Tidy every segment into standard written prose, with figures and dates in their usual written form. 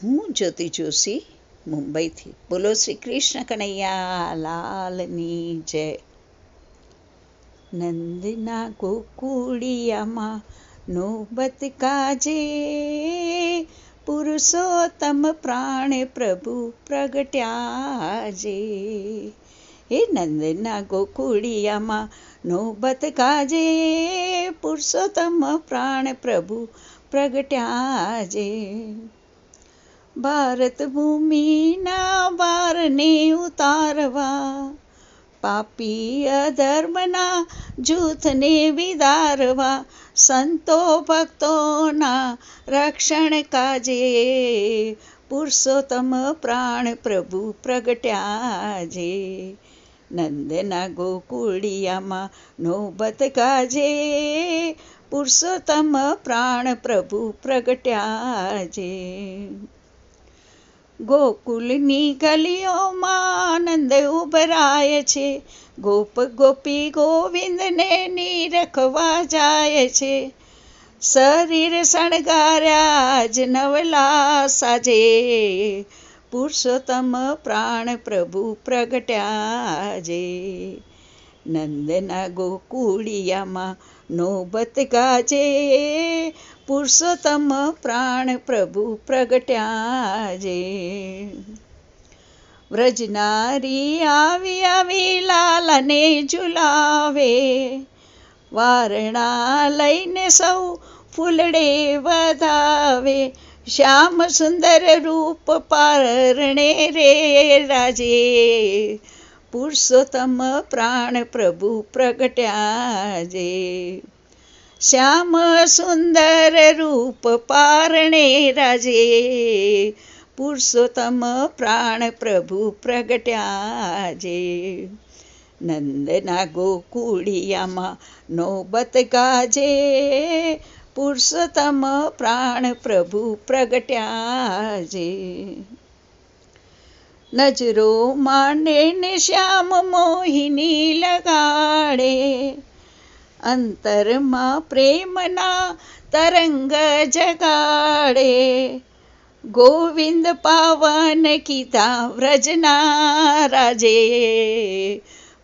હું જ્યોતિ જોશી મુંબઈથી. બોલો શ્રી કૃષ્ણ કનૈયા લાલની જય. નંદના ગોકુળિયામાં નોબત કાજે, પુરુષોત્તમ પ્રાણ પ્રભુ પ્રગટ્યાજે. હે નંદના ગોકુળિયામાં નોબત કાજે, પુરુષોત્તમ પ્રાણ પ્રભુ પ્રગટ્યાજે. ભારત ભૂમિના ભારને ઉતારવા, પાપી અધર્મના જૂથને વિદારવા, સંતો ભક્તોના રક્ષણ કાજે, પુરુષોત્તમ પ્રાણ પ્રભુ પ્રગટ્યાજે. નંદના ગોકુળિયામાં નોબત કાજે, પુરુષોત્તમ પ્રાણ પ્રભુ પ્રગટ્યાજે. ગોકુલની ગલીઓમાં આનંદ ઉભરાય છે, ગોપ ગોપી ગોવિંદને નિરખવા જાય છે. શરીર શણગાર્યા જ નવલા સાજે, પુરુષોત્તમ પ્રાણ પ્રભુ પ્રગટ્યાજે. નંદના ગોકુળિયામાં નોબત ગાજે, પુરુષોત્તમ પ્રાણ પ્રભુ પ્રગટ્યાજે. વ્રજનારી આવી આવી લાલાને ઝુલાવે, વારણા લઈને સૌ ફૂલડે વધાવે. શ્યામ સુંદર રૂપ પારણે રે રાજે, પુરુષોત્તમ પ્રાણ પ્રભુ પ્રગટ્યાજે. શ્યામ સુંદર રૂપ પારણે રાજે, પુરુષોત્તમ પ્રાણ પ્રભુ પ્રગટ્યાજે. નંદના ગોકુળિયામાં નોબત ગાજે, પુરુષોત્તમ પ્રાણ પ્રભુ પ્રગટ્યાજે. નજરો માંડે ને શ્યામ મોહિની લગાડે, અંતરમાં પ્રેમના તરંગ જગાડે. ગોવિંદ પાવન કીધા વ્રજના રાજે,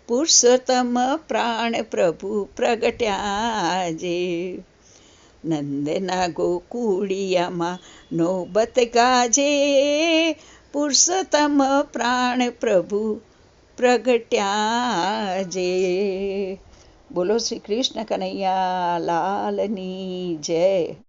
પુરુષોત્તમ પ્રાણ પ્રભુ પ્રગટ્યાજે. નંદના ગોકુળિયામાં નોબત ગાજે, પુરુષોત્તમ પ્રાણ પ્રભુ પ્રગટ્યાજે. બોલો શ્રી કૃષ્ણ કનૈયા લાલની જય.